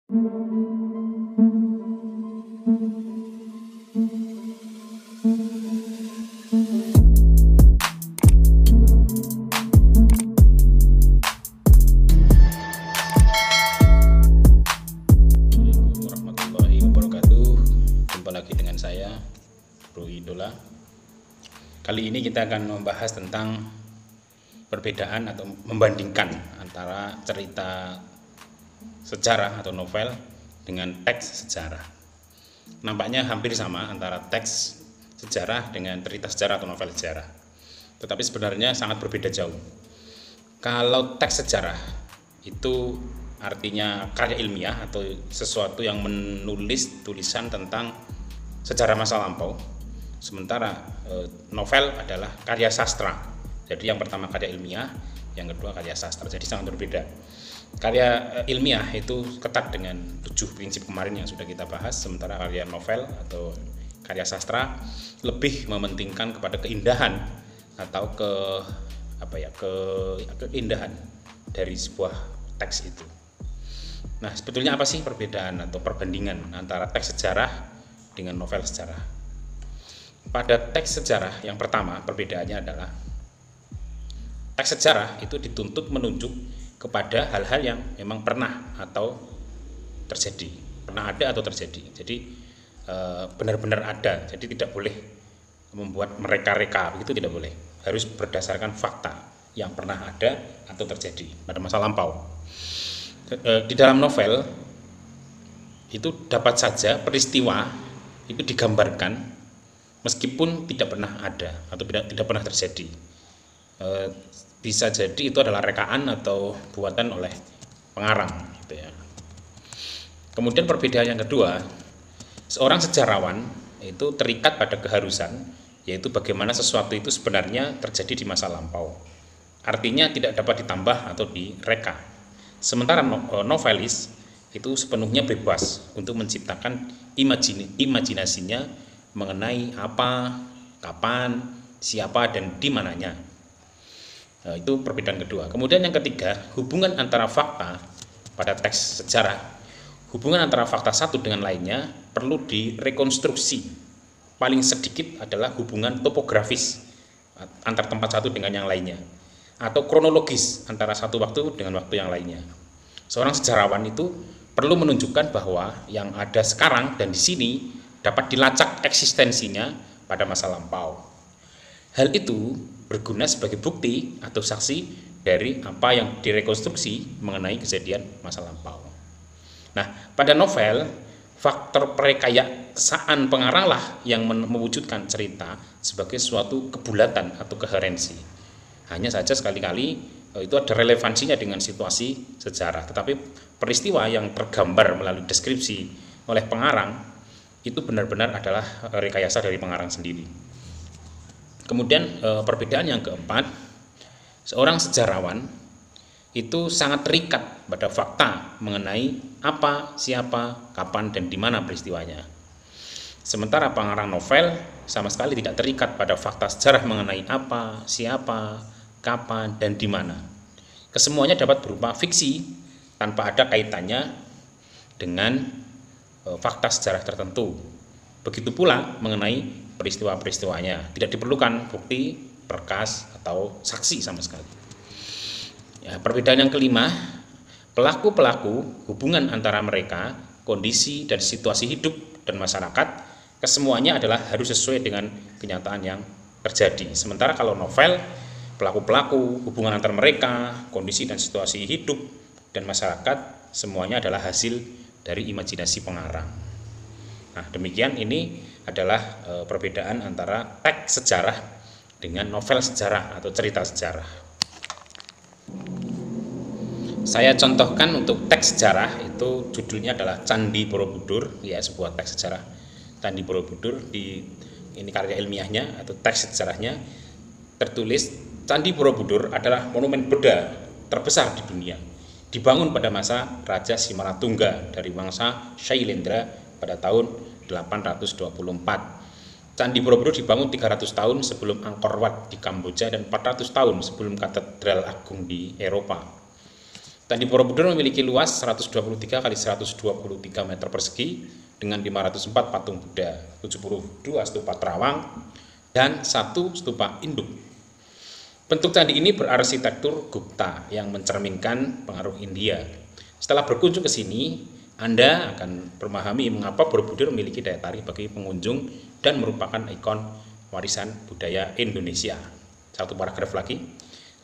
warahmatullahi wabarakatuh. Jumpa lagi dengan saya, Bro Idola. Kali ini kita akan membahas tentang perbedaan atau membandingkan antara cerita sejarah atau novel dengan teks sejarah. Nampaknya hampir sama antara teks sejarah dengan cerita sejarah atau novel sejarah, tetapi sebenarnya sangat berbeda jauh. Kalau teks sejarah itu artinya karya ilmiah atau sesuatu yang menulis tulisan tentang sejarah masa lampau, sementara novel adalah karya sastra. Jadi yang pertama karya ilmiah, yang kedua karya sastra, jadi sangat berbeda. Karya ilmiah itu ketat dengan 7 prinsip kemarin yang sudah kita bahas, sementara karya novel atau karya sastra lebih mementingkan kepada keindahan atau keindahan dari sebuah teks itu. Nah, sebetulnya apa sih perbedaan atau perbandingan antara teks sejarah dengan novel sejarah? Pada teks sejarah yang pertama, perbedaannya adalah teks sejarah itu dituntut menunjuk kepada hal-hal yang memang pernah atau terjadi, pernah ada atau terjadi. Jadi benar-benar ada. Jadi tidak boleh membuat mereka-reka, begitu tidak boleh. Harus berdasarkan fakta yang pernah ada atau terjadi pada masa lampau. Di dalam novel itu dapat saja peristiwa itu digambarkan meskipun tidak pernah ada atau tidak pernah terjadi. Bisa jadi itu adalah rekaan atau buatan oleh pengarang gitu ya. Kemudian perbedaan yang kedua, seorang sejarawan itu terikat pada keharusan, yaitu bagaimana sesuatu itu sebenarnya terjadi di masa lampau. Artinya tidak dapat ditambah atau direka. Sementara novelis itu sepenuhnya bebas untuk menciptakan imajinasinya mengenai apa, kapan, siapa, dan di mananya. Itu perbedaan kedua. Kemudian yang ketiga, hubungan antara fakta pada teks sejarah, hubungan antara fakta satu dengan lainnya perlu direkonstruksi. Paling sedikit adalah hubungan topografis antar tempat satu dengan yang lainnya, atau kronologis antara satu waktu dengan waktu yang lainnya. Seorang sejarawan itu perlu menunjukkan bahwa yang ada sekarang dan di sini dapat dilacak eksistensinya pada masa lampau. Hal itu berguna sebagai bukti atau saksi dari apa yang direkonstruksi mengenai kejadian masa lampau. Nah, pada novel, faktor perekayasaan pengarang lah yang mewujudkan cerita sebagai suatu kebulatan atau koherensi. Hanya saja sekali-kali itu ada relevansinya dengan situasi sejarah, tetapi peristiwa yang tergambar melalui deskripsi oleh pengarang itu benar-benar adalah rekayasa dari pengarang sendiri. Kemudian perbedaan yang keempat, seorang sejarawan itu sangat terikat pada fakta mengenai apa, siapa, kapan, dan di mana peristiwanya. Sementara pengarang novel sama sekali tidak terikat pada fakta sejarah mengenai apa, siapa, kapan, dan di mana. Kesemuanya dapat berupa fiksi tanpa ada kaitannya dengan fakta sejarah tertentu. Begitu pula mengenai peristiwa-peristiwanya, tidak diperlukan bukti, berkas, atau saksi sama sekali. Ya, perbedaan yang kelima, pelaku-pelaku, hubungan antara mereka, kondisi dan situasi hidup dan masyarakat, kesemuanya adalah harus sesuai dengan kenyataan yang terjadi. Sementara kalau novel, pelaku-pelaku, hubungan antara mereka, kondisi dan situasi hidup dan masyarakat, semuanya adalah hasil dari imajinasi pengarang. Nah, demikian ini adalah perbedaan antara teks sejarah dengan novel sejarah atau cerita sejarah. Saya contohkan untuk teks sejarah itu judulnya adalah Candi Borobudur, ya, sebuah teks sejarah Candi Borobudur. Ini karya ilmiahnya atau teks sejarahnya tertulis Candi Borobudur adalah monumen Buddha terbesar di dunia, dibangun pada masa Raja Simaratungga dari Wangsa Shailendra pada tahun 824. Candi Borobudur dibangun 300 tahun sebelum Angkor Wat di Kamboja dan 400 tahun sebelum Katedral Agung di Eropa. Candi Borobudur memiliki luas 123 kali 123 meter persegi dengan 504 patung Buddha, 72 stupa terawang, dan 1 stupa induk. Bentuk candi ini berarsitektur Gupta yang mencerminkan pengaruh India. Setelah berkunjung ke sini, Anda akan memahami mengapa Borobudur memiliki daya tarik bagi pengunjung dan merupakan ikon warisan budaya Indonesia. Satu paragraf lagi.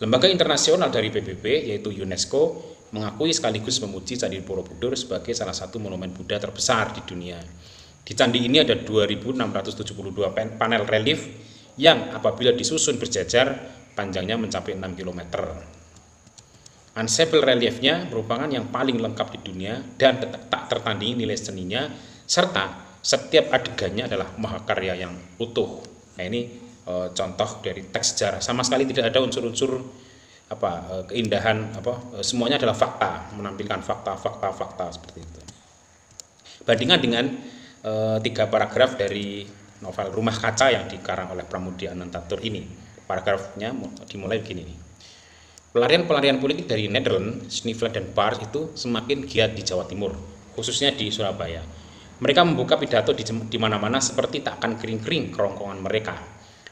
Lembaga internasional dari PBB yaitu UNESCO mengakui sekaligus memuji Candi Borobudur sebagai salah satu monumen Buddha terbesar di dunia. Di candi ini ada 2.672 panel relief yang apabila disusun berjajar panjangnya mencapai 6 km. Ensemble reliefnya merupakan yang paling lengkap di dunia dan tak tertandingi nilai seninya, serta setiap adegannya adalah mahakarya yang utuh. Nah, ini contoh dari teks sejarah, sama sekali tidak ada unsur-unsur keindahan, semuanya adalah fakta, menampilkan fakta seperti itu. Bandingkan dengan 3 paragraf dari novel Rumah Kaca yang dikarang oleh Pramudia Anantatur ini. Paragrafnya dimulai begini nih. Pelarian-pelarian politik dari Nederland, Snively dan Baars itu semakin giat di Jawa Timur, khususnya di Surabaya. Mereka membuka pidato di mana-mana seperti tak akan kering-kering kerongkongan mereka.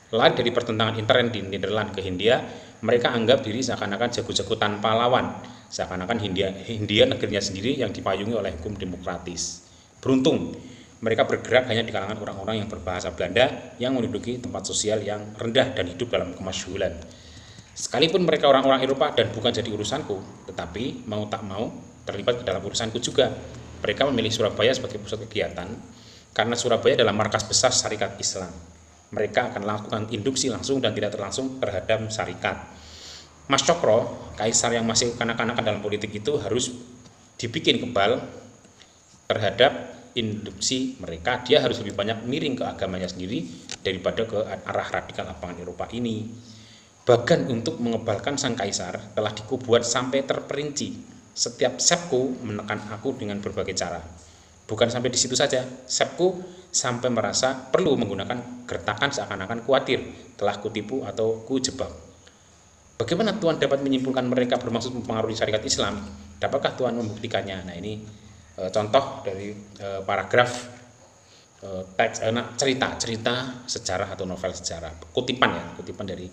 Lari dari pertentangan intern di Nederland ke Hindia, mereka anggap diri seakan-akan jago-jago tanpa lawan, seakan-akan Hindia negerinya sendiri yang dipayungi oleh hukum demokratis. Beruntung, mereka bergerak hanya di kalangan orang-orang yang berbahasa Belanda yang menduduki tempat sosial yang rendah dan hidup dalam kemasyhuran. Sekalipun mereka orang-orang Eropa dan bukan jadi urusanku, tetapi mau tak mau terlibat ke dalam urusanku juga. Mereka memilih Surabaya sebagai pusat kegiatan karena Surabaya adalah markas besar Syarikat Islam. Mereka akan melakukan induksi langsung dan tidak terlangsung terhadap syarikat. Mas Cokro, kaisar yang masih kanak-kanakan dalam politik itu harus dibikin kebal terhadap induksi mereka. Dia harus lebih banyak miring ke agamanya sendiri daripada ke arah radikal lapangan Eropa ini. Bahkan untuk mengebalkan sang kaisar telah dikubuat sampai terperinci. Setiap sepku menekan aku dengan berbagai cara. Bukan sampai di situ saja, sepku sampai merasa perlu menggunakan gertakan seakan-akan khawatir telah kutipu atau kujebak. Bagaimana Tuhan dapat menyimpulkan mereka bermaksud mempengaruhi syarikat Islam? Dapatkah Tuhan membuktikannya? Nah, ini contoh dari paragraf teks cerita sejarah atau novel sejarah, kutipan dari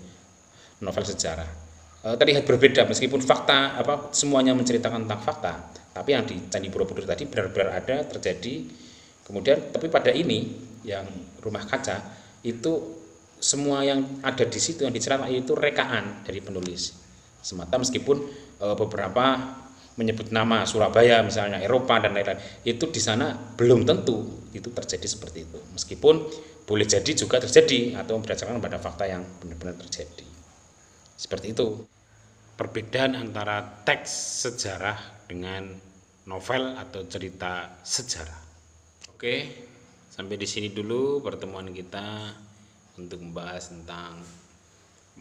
novel sejarah. Terlihat berbeda meskipun fakta semuanya menceritakan tentang fakta, tapi yang di Candi Borobudur tadi benar-benar ada terjadi. Kemudian tapi pada ini yang Rumah Kaca itu semua yang ada di situ yang diceritakan itu rekaan dari penulis semata, meskipun beberapa menyebut nama Surabaya misalnya, Eropa dan lain-lain, itu di sana belum tentu itu terjadi seperti itu, meskipun boleh jadi juga terjadi atau berdasarkan pada fakta yang benar-benar terjadi seperti itu. Perbedaan antara teks sejarah dengan novel atau cerita sejarah. Oke, sampai di sini dulu pertemuan kita untuk membahas tentang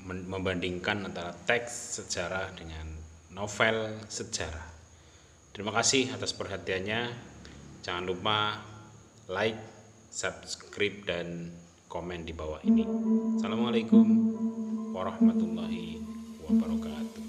membandingkan antara teks sejarah dengan novel sejarah. Terima kasih atas perhatiannya. Jangan lupa like, subscribe, dan komen di bawah ini. Assalamualaikum warahmatullahi wabarakatuh.